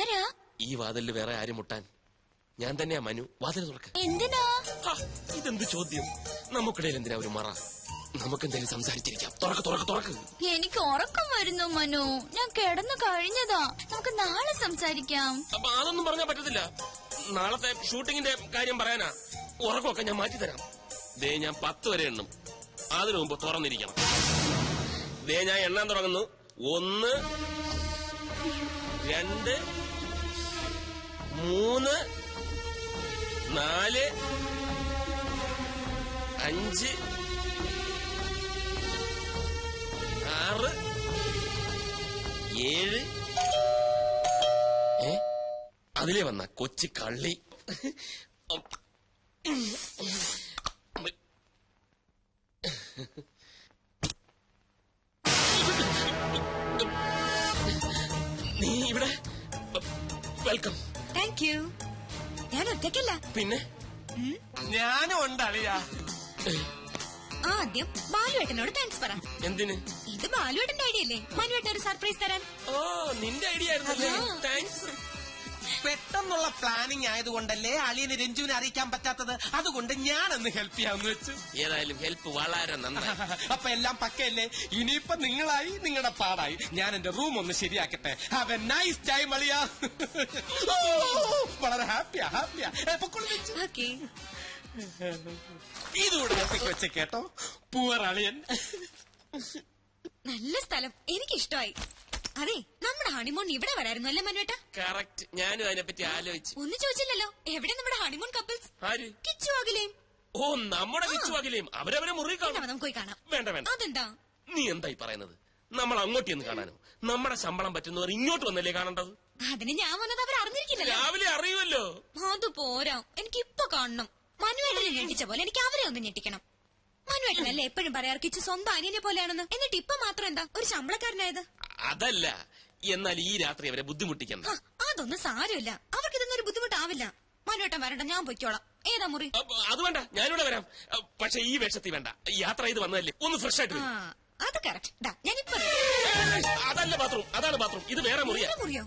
ആരാ? ഈ വാതിലിൽ വേറെ ആരും മുട്ടാൻ? ഞാൻ തന്നെയാ മനു. വാതിൽ തുറക്ക. എന്തിനാ? ഇതെന്ത് ചോദ്യം? നമുക്കിടയിൽ എന്തിനാ ഒരു മറ? നമുക്കെന്തായാലും സംസാരിച്ചിരിക്കാം. തുറക്ക് തുറക്ക് തുറക്ക്. എനിക്ക് ഉറക്കം വരുന്നു മനു. ഞാൻ കിടന്നു കഴിഞ്ഞതാ. നമുക്ക് നാളെ സംസാരിക്കാം. അതൊന്നും പറഞ്ഞാൽ പറ്റത്തില്ല. നാളത്തെ ഷൂട്ടിങ്ങിന്റെ കാര്യം പറയാനാ. ഉറക്കമൊക്കെ ഞാൻ മാറ്റിത്തരാം. ദേ ഞാൻ 10 വരെ എണ്ണും. അതിനു മുമ്പ് തുറന്നിരിക്കണം. ദേ ഞാൻ എണ്ണാൻ തുടങ്ങുന്നു. 1 2 3 4 5 6 7 അതിലേ വന്ന കൊച്ചു കള്ളി. നീ ഇവിടെ? വെൽക്കം. Thank you. ഞാൻ ഒറ്റയ്ക്കല്ല. പിന്നെ ഞാനും ഉണ്ടളിയാ. ആദ്യം ബാലുവേട്ടനോട് താങ്ക്സ് പറ. എന്തിന്? ഇത് ബാലുവേട്ടന്റെ ഐഡിയ അല്ലേ മനുവേട്ടൻ ഒരു സർപ്രൈസ് തരാൻ? ഓ, നിന്റെ ഐഡിയ ആയിരുന്നല്ലേ. താങ്ക്സ്. പെട്ടെന്നുള്ള പ്ലാനിങ് ആയതുകൊണ്ടല്ലേ അളിയന് രഞ്ജുവിനെ അറിയിക്കാൻ പറ്റാത്തത്. അതുകൊണ്ട് ഞാനൊന്ന് ഹെൽപ്പ് ചെയ്യാമെന്ന് വെച്ചു. ഏതായാലും ഹെൽപ്പ് വളരെ നന്നായി. അപ്പൊ എല്ലാം പക്കയല്ലേ? ഇനിയിപ്പൊ നിങ്ങളായി, നിങ്ങളുടെ പാടായി. ഞാൻ എന്റെ റൂം ഒന്ന് ശരിയാക്കട്ടെ. ഹാവ് എ നൈസ് ടൈം അളിയ. വളരെ ഹാപ്പിയാ ഹാപ്പിയാ. ഇതുകൂടെ വെച്ച കേട്ടോ. പൂവർ അളിയൻ. നല്ല സ്ഥലം, എനിക്കിഷ്ടമായി. അതെ, നമ്മുടെ ഹണിമൂൺ ഇവിടെ വരായിരുന്നു അല്ലേ മനുവേട്ട? കറക്റ്റ്. ഞാനും അതിനെപ്പറ്റി ആലോചിച്ചു. ഒന്നും ചോദിച്ചില്ലല്ലോ. എവിടെ നമ്മുടെ ഹണിമൂൺ കപ്പിൾസ്? ആര്? കിച്ചു അഖിലേയും. ഓ, നമ്മുടെ കിച്ചു അഖിലേയും. അവരവരെ മുറി കാണാം. നമുക്ക് പോയി കാണാം. വേണ്ട വേണ്ട. അതെന്താ? നീ എന്തായി പറയുന്നത്? നമ്മൾ അങ്ങോട്ട് ചെന്ന് കാണാനോ? നമ്മുടെ ശമ്പളം പറ്റുന്നവർ ഇങ്ങോട്ട് വന്നല്ലേ കാണേണ്ടത്? അതിന് ഞാൻ വന്നത് അവർ അറിഞ്ഞിരിക്കില്ലല്ലോ. രാവിലെ അറിയുമല്ലോ. അത് പോരാ, എനിക്ക് ഇപ്പൊ കാണണം. മനുവേട്ടനെ ഞെട്ടിച്ച പോലെ എനിക്ക് അവരെ ഒന്ന് ഞെട്ടിക്കണം. മനുവേട്ടനല്ലേ എപ്പോഴും പറയാറ് കിച്ചു സ്വന്തം അനിയനെ പോലെയാണെന്ന്. എന്നിട്ട് ഇപ്പൊ മാത്രം എന്താ ഒരു ശമ്പളക്കാരനായത്? അതല്ല, എന്നാൽ ഈ രാത്രി അവരെ ബുദ്ധിമുട്ടിക്കണം. അതൊന്നും സാരമില്ല. അവർക്ക് ഇതൊന്നും ഒരു ബുദ്ധിമുട്ടാവില്ല. മനുവേട്ടൻ വരണ്ട, ഞാൻ പൊയ്ക്കോളാം. ഏതാ മുറി? അത് വേണ്ട, ഞാനിവിടെ വരാം. പക്ഷെ ഈ വേഷത്തിൽ വേണ്ട. യാത്ര ചെയ്ത് വന്നതല്ലേ, ഒന്ന് ഫ്രഷ് ആയിട്ട് വരും. അത് കറക്റ്റ്. ഞാനിപ്പോ അതല്ല ബാത്റൂം, അതാണ് ബാത്റൂം. ഇത് വേറെ മുറിയാ. മുറിയോ?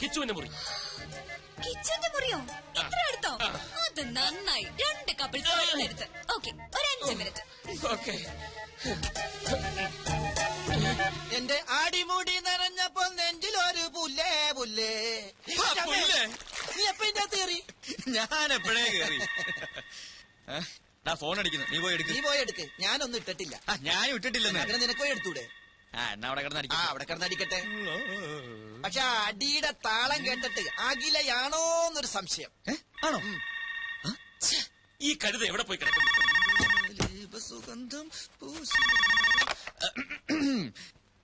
കിച്ചുവിന്റെ മുറി. കിച്ചന്റെ മുറിയോ? ഇത്ര അടുത്തോ? അത് നന്നായി. 2 കപ്പിൾസ് എടുത്ത്. ഓക്കെ, ഒരു 5 മിനിറ്റ്. ഓക്കെ. എന്റെ അടിമുടി നിറഞ്ഞപ്പോ നെഞ്ചിലൊരു പുല്ലേ പുല്ലേ. നീ എപ്പ ഇതിന്റെ അകത്ത് കയറി? ഞാൻ എപ്പോഴേ കയറി. ഫോൺ അടിക്കുന്നു, നീ പോയി എടുക്ക്. നീ പോയി എടുക്ക്. ഞാനൊന്നും ഇട്ടിട്ടില്ല. ഞാനും ഇട്ടിട്ടില്ലെന്ന്. അങ്ങനെ നിനക്ക് പോയി എടുത്തൂടെ? എന്നാ അവിടെ കിടന്നടിക്ക. അവിടെ കിടന്നടിക്കട്ടെ. പക്ഷെ അടിയുടെ താളം കേട്ടിട്ട് അഖിലയാണോന്നൊരു സംശയം. ആണോ? ഈ കഴുത എവിടെ പോയി കിടക്കുന്നു? സുഗന്ധം.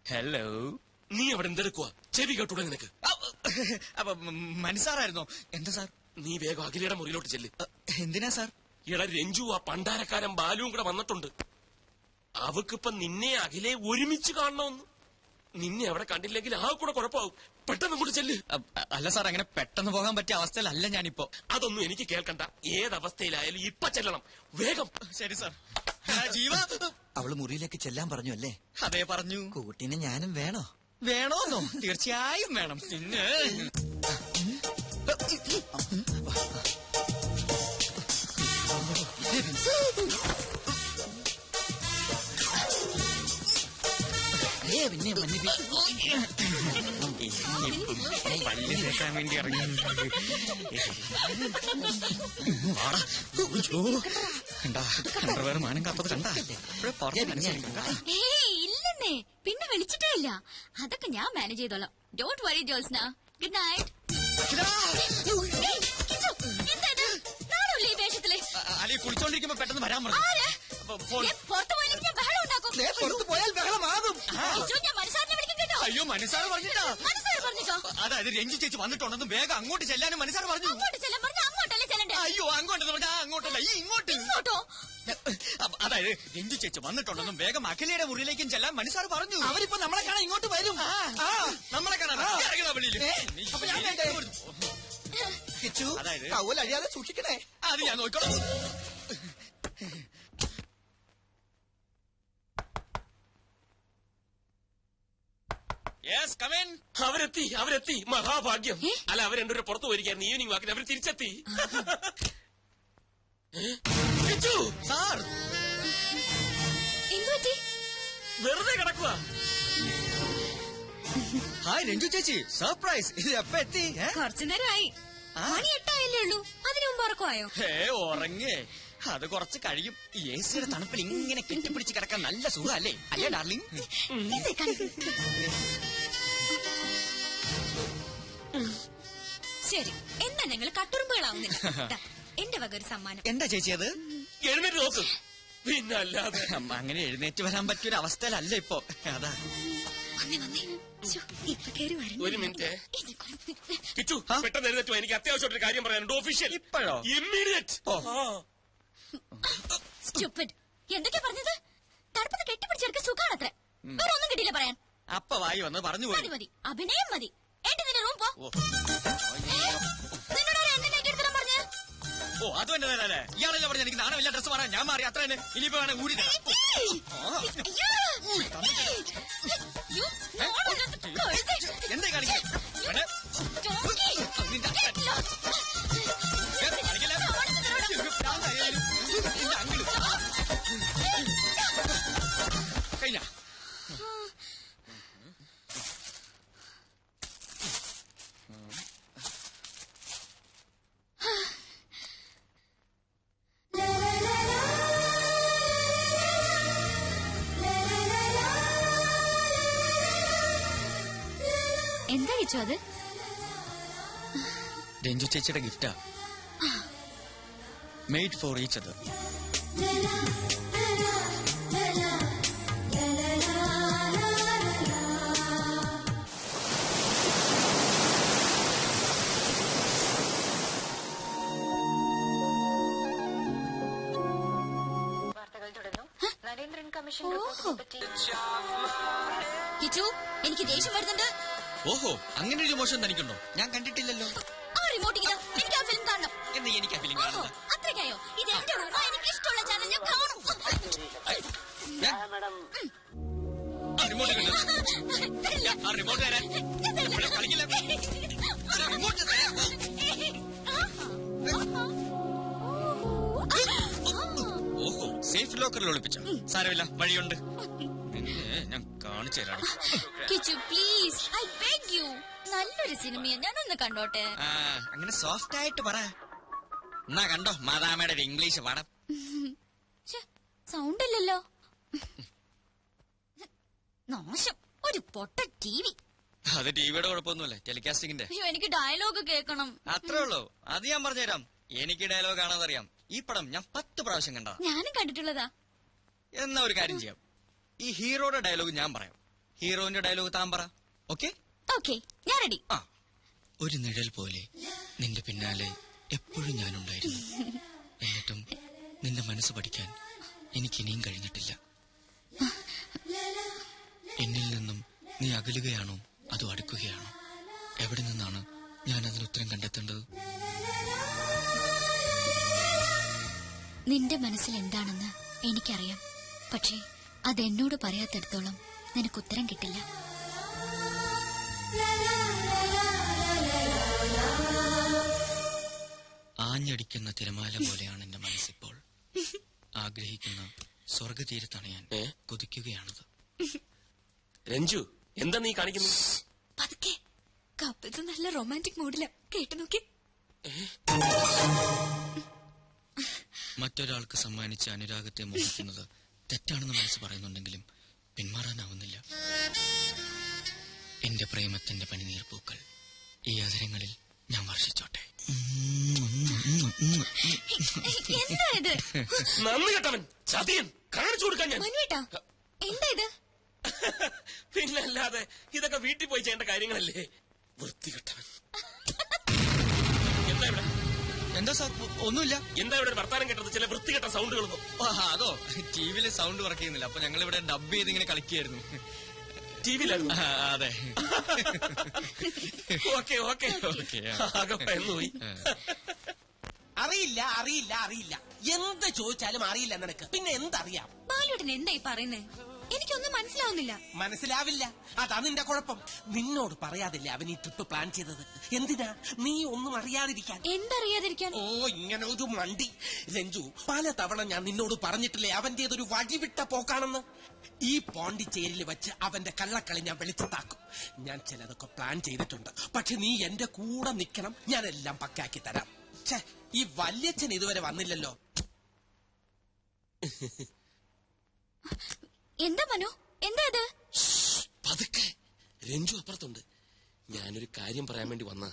ഹലോ, നീ അവിടെ എന്തെടുക്കുക? ചെവി കേട്ടൂടെ നിനക്ക്? അപ്പൊ മനസ്സാറായിരുന്നോ? എന്താ സാർ? നീ വേഗം അഖിലയുടെ മുറിയിലോട്ട് ചെല്ല്. എന്തിനാ സാർ? എടാ രഞ്ജു, ആ പണ്ടാരക്കാരൻ ബാലുവും കൂടെ വന്നിട്ടുണ്ട്. അവക്കിപ്പൊ നിന്നെ അഖിലെ ഒരുമിച്ച് കാണണമെന്ന്. നിന്നെ അവിടെ കണ്ടില്ലെങ്കിൽ ആ കൂടെ കുഴപ്പമാവും. പെട്ടെന്ന് കൂടെ ചെല്ല്. അല്ല സാർ, അങ്ങനെ പെട്ടെന്ന് പോകാൻ പറ്റിയ അവസ്ഥയിലല്ല ഞാനിപ്പോ. അതൊന്നും എനിക്ക് കേൾക്കണ്ട. ഏതവസ്ഥയിലായാലും ഇപ്പൊ ചെല്ലണം. വേഗം. ശരി സാർ. ജീവ, അവള് മുറിയിലേക്ക് ചെല്ലാൻ പറഞ്ഞു അല്ലേ? അതേ പറഞ്ഞു. കൂട്ടിന് ഞാനും വേണോ? വേണോന്നോ? തീർച്ചയായും വേണം. പിന്നെ പിന്നെ പല്ല് തേക്കാൻ വേണ്ടി ഇറങ്ങി. അണ്ടർവെയർ മാനം കാത്തത് കണ്ടാ? ഇല്ലെന്നേ, പിന്നെ വിളിച്ചിട്ടേ ഇല്ല. അതൊക്കെ ഞാൻ മാനേജ് ചെയ്തോളാം. Don't worry Jyotsna. Good night. ഈ വേഷത്തില് അലി കുളിച്ചോണ്ടിരിക്കുമ്പോ പെട്ടെന്ന് വരാൻ പറഞ്ഞു. പുറത്തു പോയാലും ഞാൻ ബഹളം ഉണ്ടാക്കും. പുറത്ത് പോയാൽ ബഹളമാകും. ഞാൻ മനസ്സാറിനെ വിളിക്കും കേട്ടോ. അയ്യോ, മനസ്സാറ് പറഞ്ഞിട്ടാ. മനസ്സാറ് പറഞ്ഞിട്ടോ? അതായത് രഞ്ജി ചേച്ചി വന്നിട്ടുണ്ടെന്ന് വേഗം അങ്ങോട്ട് ചെല്ലാനും മനസ്സാറ് പറഞ്ഞു. അങ്ങോട്ട് ചെല്ലാൻ പറഞ്ഞ അങ്ങോട്ടല്ലേ ചെല്ലണ്ടേ? അയ്യോ, അങ്ങോട്ട് പറഞ്ഞാ അങ്ങോട്ടല്ല, ഈ ഇങ്ങോട്ട്. ഇങ്ങോട്ടോ? അതായത് രഞ്ജി ചേച്ചി വന്നിട്ടുണ്ടെന്നും വേഗം അഖിലയുടെ മുറിയിലേക്കും ചെല്ലാൻ മനസ്സാറ് പറഞ്ഞു. അവരിപ്പോ നമ്മളെ കാണാൻ ഇങ്ങോട്ട് വരും. നമ്മളെ കാണാൻ കിച്ചു, അതായത് കൗവൽ അഴിയാതെ സൂക്ഷിക്കണേ. അത് ഞാൻ നോക്കണം. Yes, come in. അവരെത്തി മഹാഭാഗ്യം. അല്ല, അവർ രണ്ടുപേരും പുറത്തു പോയിരിക്കായിരുന്നു. ഈവനിങ് വാക്കിന് അവർ തിരിച്ചെത്തി. സാർ എന്തുപറ്റി? വെറുതെ കിടക്കുക. ഹായ് രഞ്ജു ചേച്ചി, സർപ്രൈസ്. ഇത് എപ്പ എത്തി? കുറച്ചു നേരമായി. മണി 8 ആയല്ലേ ഉള്ളൂ. അതിനു മുമ്പ് ഉറക്കമായോ? ഉറങ്ങേ, അത് കുറച്ച് കഴിയും. ഈ എ സിയുടെ തണുപ്പിൽ ഇങ്ങനെ കെട്ടിപ്പിടിച്ച് കിടക്കാൻ നല്ല സുഖമല്ലേ? അല്ലേ ഡാർലിംഗ്? ശരി, എന്നാ ഞങ്ങൾ കട്ടുറുമ്പുകളാവുന്നില്ല. ദാ, എന്റെ വക ഒരു സമ്മാനം. എന്താ ചേച്ചി അത്? എഴുന്നേറ്റ് നോക്ക്. പിന്നല്ലാതെ അങ്ങനെ എഴുന്നേറ്റ് വരാൻ പറ്റിയൊരു അവസ്ഥയിലല്ല ഇപ്പൊ. അതാ വന്നേ. ശ്ശോ, ഇപ്പൊ കേറി വരണ്ട. ഒരു മിനിറ്റ്. കിച്ചു, പെട്ടെന്ന് എഴുന്നേറ്റ് വാ. എനിക്ക് അത്യാവശ്യമായിട്ടൊരു കാര്യം പറയാനുണ്ട്. ഒഫീഷ്യൽ. ഇപ്പോഴോ? ഇമ്മീഡിയറ്റ്. Stupid. എന്തൊക്കെയാ പറഞ്ഞത്? തണുപ്പത്ത് കെട്ടിപ്പിടിച്ചെടുക്ക സുഖാണത്രേ. വേറെ ഒന്നും കിട്ടിയില്ല പറയാൻ. അപ്പ വായി വന്ന് പറഞ്ഞു പോയി. മതി അഭിനയം മതി. നിന്റെ റൂം പോ. നിന്നോട് എന്തിനാ എടുത്തിടാൻ പറഞ്ഞേ? ഓ, അത് തന്നെ തന്നെ. ഇയാളെല്ലാം പറഞ്ഞ എനിക്ക് നാണമില്ല, ഡ്രസ് മാറാൻ. ഞാൻ മാറി, അത്ര തന്നെ. ഇനിയിപ്പോ വേണം കൂടി തരാം. എന്താ കാണിക്കുന്നത്? കഴിഞ്ഞ എന്താ വെച്ചോ അത്? രഞ്ജു ചേച്ചിയുടെ ഗിഫ്റ്റാ. Made for each other. Narendran commission റിപ്പോർട്ടിനെ പറ്റി കിച്ചു, എനിക്ക് ദേഷ്യം വരുന്നുണ്ട്. ഓഹോ, അങ്ങനെ ഒരു മോശം തനിക്കുണ്ടോ? ഞാൻ കണ്ടിട്ടില്ലല്ലോ. ആ റിമോട്ട് ഇങ്ങനെ. എനിക്ക് ആ ഫിലിം കാണണം. എന്ന് എനിക്ക് ആ ഫിലിം ഓഹോ, കാണുന്നത്. അത്രയ്ക്കായോ? ഇത് എന്റെ റൂമാ. എനിക്ക് ഇഷ്ടമുള്ള ചാനൽ ഞാൻ കാണും. റിമോട്ട് ആ റിമോട്ട് തരാൻ ഇവിടെ കളിക്കില്ല. റിമോട്ട് തരാൻ. ഓഹോ, സേഫ് ലോക്കറിൽ ഒളിപ്പിച്ച. സാരമില്ല, വഴിയുണ്ട്. ഞാൻ കാണിച്ചു തരാം. Kichu please, I beg you. നല്ലൊരു സിനിമയാ, ഞാനൊന്ന് കണ്ടോട്ടെ. അങ്ങനെ സോഫ്റ്റ് ആയിട്ട് പറ. എന്നാ കണ്ടോ മാതാമയുടെ ഒരു ഇംഗ്ലീഷ് പടം. സൗണ്ട് ഇല്ലല്ലോ. നാശം, ഒരു പൊട്ട ടിവി. അത് ടിവിയുടെ കുഴപ്പമൊന്നുമല്ല, ടെലികാസ്റ്റിംഗിന്റെ. അയ്യോ, എനിക്ക് ഡയലോഗ് കേൾക്കണം. അത്രേ ഉള്ളൂ. അത് ഞാൻ പറഞ്ഞുതരാം. എനിക്ക് ഡയലോഗ് കാണാതറിയാം. ഈ പടം ഞാൻ 10 പ്രാവശ്യം കണ്ടതാ. ഞാനും കണ്ടിട്ടുള്ളതാ. എന്നാ ഒരു കാര്യം ചെയ്യാം. ഈ ഹീറോയുടെ ഡയലോഗ് ഞാൻ പറയാം, ഹീറോയിന്റെ ഡയലോഗ് താൻ പറ. ഓക്കെ? ഓക്കെ, ഞാൻ റെഡി. ആ, ഒരു നിഴൽ പോലെ നിന്റെ പിന്നാലെ എപ്പോഴും ഞാനുണ്ടായിരുന്നു. എന്നിട്ടും നിന്റെ മനസ്സ് പഠിക്കാൻ എനിക്കിനിയും കഴിഞ്ഞിട്ടില്ല. എന്നിൽ നിന്നും നീ അകലുകയാണോ അതോ അടുക്കുകയാണോ? എവിടെ നിന്നാണ് ഞാൻ അതിന് ഉത്തരം കണ്ടെത്തേണ്ടത്? നിന്റെ മനസ്സിൽ എന്താണെന്ന് എനിക്കറിയാം. പക്ഷേ അതെന്നോട് പറയാത്തിടത്തോളം നിനക്ക് ഉത്തരം കിട്ടില്ല. ആഞ്ഞടിക്കുന്ന തിരമാല പോലെയാണ് എന്റെ മനസ്സിപ്പോൾ. ആഗ്രഹിക്കുന്ന സ്വർഗതീരത്തണയാൻ കൊതിക്കുകയാണത്. രഞ്ജു, എന്താ നീ കാണിക്കുന്നത്? പതുക്കെ. കപ്പിൾസ് നല്ല റൊമാൻറ്റിക് മൂഡില. കേട്ടു നോക്കി. മറ്റൊരാൾക്ക് സമ്മാനിച്ച അനുരാഗത്തെ മോഹിക്കുന്നത് തെറ്റാണെന്ന് മനസ്സ് പറയുന്നുണ്ടെങ്കിലും പിന്മാറാനാവുന്നില്ല. എന്റെ പ്രേമത്തിന്റെ പനിനീർ പൂക്കൾ ഈ അതിരങ്ങളിൽ ഞാൻ വർഷിച്ചോട്ടെ. എന്താ ഇത്? നന്ദി കേട്ടവൻ, ചതിയൻ, കാണിച്ചു കൊടുക്കാൻ ഞാൻ. മനുവേട്ടാ, എന്താ ഇത്? പിന്നല്ലാതെ ഇതൊക്കെ വീട്ടിൽ പോയി ചെയ്യേണ്ട കാര്യങ്ങളല്ലേ. വൃത്തികെട്ടവൻ. എന്താ ഇവിടെ? എന്താ സാർ? ഒന്നുമില്ല. എന്താ ഇവിടെ ഒരു വർത്താനം കേട്ടത്? ചില വൃത്തികെട്ട സൗണ്ടുകളൊന്നും. അതോ, ടിവിയില് സൗണ്ട് വർക്ക് ചെയ്യുന്നില്ല. അപ്പൊ ഞങ്ങൾ ഇവിടെ ഡബ് ചെയ്ത് ഇങ്ങനെ കളിക്കുകയായിരുന്നു. ടിവിയിലായിരുന്നു? അതെ. Okay okay. ആകെ പോയി. അറിയില്ല അറിയില്ല അറിയില്ല എന്ത് ചോദിച്ചാലും അറിയില്ല നിനക്ക്. പിന്നെ എന്തറിയാം? ബാലുവേട്ടൻ എന്തായി പറയുന്നേ? എനിക്കൊന്നും മനസ്സിലാവുന്നില്ല. മനസ്സിലാവില്ല, അതാ നിന്റെ കുഴപ്പം. നിന്നോട് പറയാതില്ലേ അവൻ ഈ ട്രിപ്പ് പ്ലാൻ ചെയ്തത്? എന്തിനാ? നീ ഒന്നും അറിയാതിരിക്കാൻ. എന്തറിയാതിരിക്കാൻ? ഓ, ഇങ്ങനെ ഒരു മണ്ടി. രഞ്ജു, പല തവണ ഞാൻ നിന്നോട് പറഞ്ഞിട്ടില്ലേ അവന്റേതൊരു വഴിവിട്ട പോക്കാണെന്ന്. ഈ പോണ്ടിച്ചേരിയിൽ വെച്ച് അവന്റെ കള്ളക്കളി ഞാൻ വെളിച്ചത്താക്കും. ഞാൻ ചിലതൊക്കെ പ്ലാൻ ചെയ്തിട്ടുണ്ട്. പക്ഷെ നീ എന്റെ കൂടെ നിൽക്കണം, ഞാനെല്ലാം പക്കാക്കി തരാം. ഛേ, ഈ വല്യച്ഛൻ ഇതുവരെ വന്നില്ലല്ലോ. എന്താ മനു, എന്താ ഇത്? പതുക്കെ, രഞ്ജു അപ്പുറത്തുണ്ട്. ഞാനൊരു കാര്യം പറയാൻ വേണ്ടി വന്ന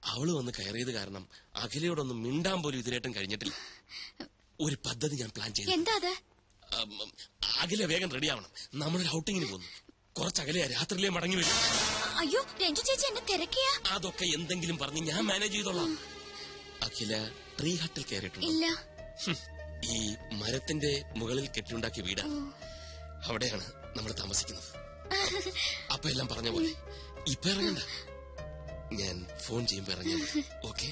അവള് വന്ന് കയറിയത് കാരണം അഖിലയോടൊന്നും മിണ്ടാൻ പോലും ഇതിനായിട്ടും കഴിഞ്ഞിട്ടില്ല. ഒരു പദ്ധതി ഞാൻ പ്ലാൻ ചെയ്തു. എന്താ അത്? അഖില വേഗം റെഡിയാവണം. നമ്മളൊരു ഔട്ടിങ്ങിന് പോകുന്നു. കുറച്ചകലെയാ, രാത്രിയിലേ മടങ്ങി വരും. അയ്യോ, രഞ്ജു ചേച്ചി എന്നെ തിരക്കിയ. അതൊക്കെ എന്തെങ്കിലും പറഞ്ഞ് ഞാൻ മാനേജ് ചെയ്തോളാം. അഖില ട്രീ ഹട്ടിൽ കയറിയിട്ടുണ്ട്. ഇല്ല. ഈ മരത്തിന്റെ മുകളിൽ കെട്ടിയുണ്ടാക്കിയ വീടാ. അവിടെയാണ് നമ്മൾ താമസിക്കുന്നത്. അപ്പൊ എല്ലാം പറഞ്ഞ പോലെ ഇപ്പൊ ഇറങ്ങണ്ട, ഞാൻ ഫോൺ ചെയ്യുമ്പോ ഇറങ്ങിയ ഓക്കെ?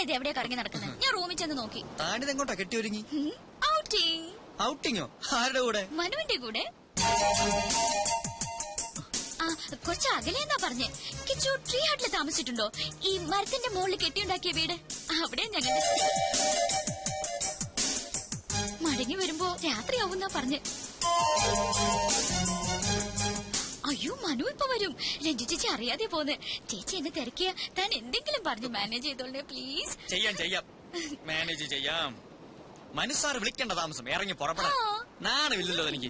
ഇത് എവിടെയാ കറങ്ങി നടക്കുന്നത്? ഞാൻ റൂമിൽ ചെന്ന് നോക്കി. താണിതെങ്ങോട്ടാ കെട്ടി ഒരുങ്ങി? ഔട്ടിങ്. ഔട്ടിങ്ങോ? ആരുടെ കൂടെ? മനുവിന്റെ കൂടെ. ആ, കുറച്ച് അകലെന്നാ പറഞ്ഞേ. കിച്ചു ട്രീ ഹട്ടിൽ താമസിച്ചിട്ടുണ്ടോ? ഈ മരത്തിന്റെ മുകളിൽ കെട്ടിയുണ്ടാക്കിയ വീട്, അവിടെ ഞങ്ങൾ മടങ്ങി വരുമ്പോ രാത്രിയാവുന്നാ പറഞ്ഞ്. അയ്യോ, മനു ഇപ്പൊ വരും. രഞ്ജു ചേച്ചി അറിയാതെ പോന്ന്. ചേച്ചി എന്നെ തിരക്കിയ താൻ എന്തെങ്കിലും പറഞ്ഞ് മാനേജ് ചെയ്തോളേ പ്ലീസ്. ചെയ്യാം മാനേജ് ചെയ്യാം. മനസ്സാറ് വിളിക്കേണ്ട താമസം, ഇറങ്ങി പുറപ്പെടാം. നാണമില്ലല്ലോ എനിക്ക്.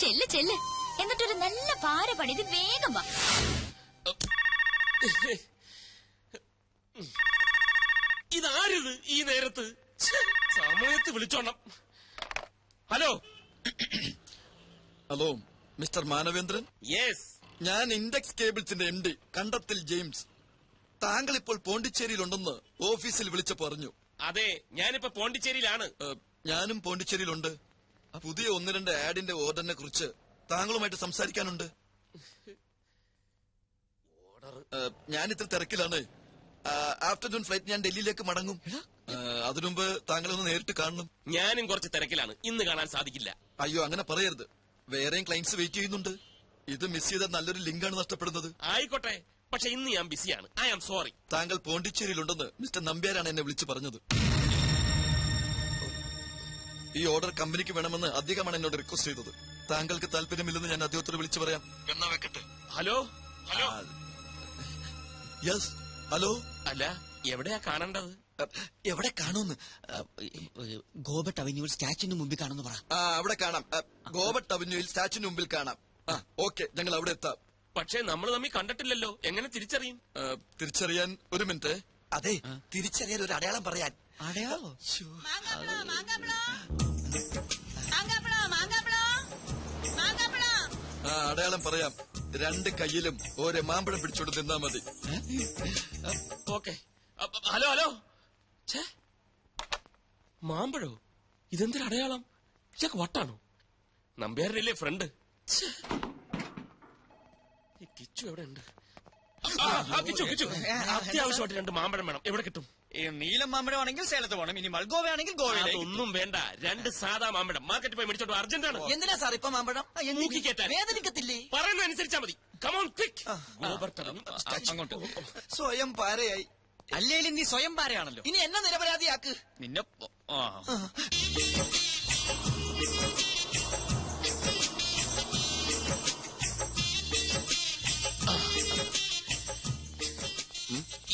ചെല്ല് ചെല്ല്, എന്നിട്ടൊരു നല്ല പാര പണിത് വേഗം വാ. ഇതാരിത് ഈ നേരത്ത്? സമയത്ത് വിളിച്ചോണം. Hello hello, mister Manavendran. Yes, ഞാൻ ഇൻഡെക്സ് കേബിൾസിന്റെ MD കണ്ടത്തിൽ ജെയിംസ്. താങ്കൾ ഇപ്പോൾ പോണ്ടിച്ചേരിയിലുണ്ടെന്ന് ഓഫീസിൽ വിളിച്ചു പറഞ്ഞു. അതെ, ഞാനിപ്പോ പോണ്ടിച്ചേരിയിലാണ്. ഞാനും പോണ്ടിച്ചേരിയിലുണ്ട്. പുതിയ 1-2 ആഡിന്റെ ഓർഡറിനെ കുറിച്ച് താങ്കളുമായിട്ട് സംസാരിക്കാനുണ്ട്. ഞാൻ ഇത്ര തിരക്കിലാണ്. ആഫ്റ്റർനൂൺ ഫ്ലൈറ്റ് ഞാൻ ഡൽഹിയിലേക്ക് മടങ്ങും. അതിനുമുമ്പ് താങ്കളൊന്ന് നേരിട്ട് കാണണം. ഞാനും കുറച്ച് തിരക്കിലാണ്, ഇന്ന് കാണാൻ സാധിക്കില്ല. അയ്യോ, അങ്ങനെ പറയരുത്. വേറെയും ക്ലയന്റ്സ് വെയിറ്റ് ചെയ്യുന്നുണ്ട്. ഇത് മിസ് ചെയ്ത നല്ലൊരു ലിങ്കാണ് നഷ്ടപ്പെടുന്നത്. ആയിക്കോട്ടെ, പക്ഷെ ഇന്ന് ഞാൻ ബിസിയാണ്. I am sorry. താങ്കൾ പോണ്ടിച്ചേരിയിലുണ്ടെന്ന് മിസ്റ്റർ നമ്പ്യാരാണ് എന്നെ വിളിച്ചു പറഞ്ഞത്. ഈ ഓർഡർ കമ്പനിക്ക് വേണമെന്ന് അദ്ദേഹമാണ് എന്നോട് റിക്വസ്റ്റ് ചെയ്തത്. താങ്കൾക്ക് താല്പര്യമില്ലെന്ന് ഞാൻ അദ്ദേഹത്തോട് വിളിച്ചു പറയാം. എന്നാ വെക്കട്ടെ. Hello hello. Yes, hello. അല്ല, എവിടെയാ കാണേണ്ടത്? എവിടെ കാണൂന്ന്? ഗോബട്ട് അവന്യൂവിൽ സ്റ്റാച്യുവിന് മുമ്പിൽ കാണുന്നു പറ. അവിടെ കാണാം. ഗോബട്ട് അവന്യൂയിൽ സ്റ്റാച്യുവിന് മുമ്പിൽ കാണാം. ഓക്കെ, ഞങ്ങൾ അവിടെ എത്താം. പക്ഷെ നമ്മൾ തമ്മിൽ കണ്ടിട്ടില്ലല്ലോ, എങ്ങനെ തിരിച്ചറിയും? തിരിച്ചറിയാൻ ഒരു മിനിറ്റ്. അതെ, തിരിച്ചറിയാൻ ഒരു അടയാളം പറയാൻ. അടയാളോ? അടയാളം പറയാം. 2 കൈയിലും ഓരോ മാമ്പഴം പിടിച്ചോണ്ട് നിന്നാ മതി. ഓക്കെ. Hello hello. ഛേ, മാമ്പഴോ? ഇതെന്തൊരു അടയാളം? ഇതൊക്കെ വട്ടാണോ? നമ്പ്യാരല്ലേ ഫ്രണ്ട്? ഈ കിച്ചു എവിടെ ഉണ്ട്? കിച്ചു കിച്ചു, അത്യാവശ്യമായിട്ട് 2 മാമ്പഴം വേണം. എവിടെ കിട്ടും? നീലം മാമ്പഴമാണെങ്കിൽ സേലത്ത് പോകണം. ഇനി മൽഗോവയാണെങ്കിൽ ഗോവയിൽ. അതൊന്നും വേണ്ട, 2 സാധാ മാമ്പഴം മാർക്കറ്റിൽ പോയി മേടിച്ചോട്ടോ. അർജന്റാണ്. എന്തിനാ സാർ ഇപ്പൊ മാമ്പഴം? മൂക്കിക്കേറ്റാൻ. വേദനിക്കത്തില്ലേ? പറയുന്ന അനുസരിച്ചാ മതി. Come on quick. അങ്ങോട്ട് സ്വയം പാരയായി. അല്ലേലും നീ സ്വയം പാരയാണല്ലോ. ഇനി എന്നെ നിരപരാധിയാക്ക്. നിന്നെ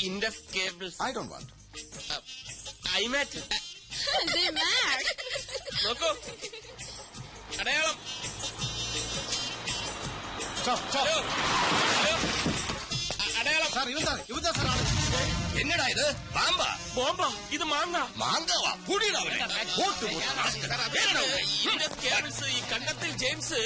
Indus cables. I don't want. IMAT. നോക്കൂ, അടയാളം. ഹലോ ഹലോ, അടയാളം. എന്നടാ ഇത്? പാമ്പാ? ബോംബാ? ഇത് മാങ്ങ. മാങ്കവാ? ഇൻഡസ് കേബിൾസ്, ഈ കണ്ടത്തിൽ ജെയിംസ്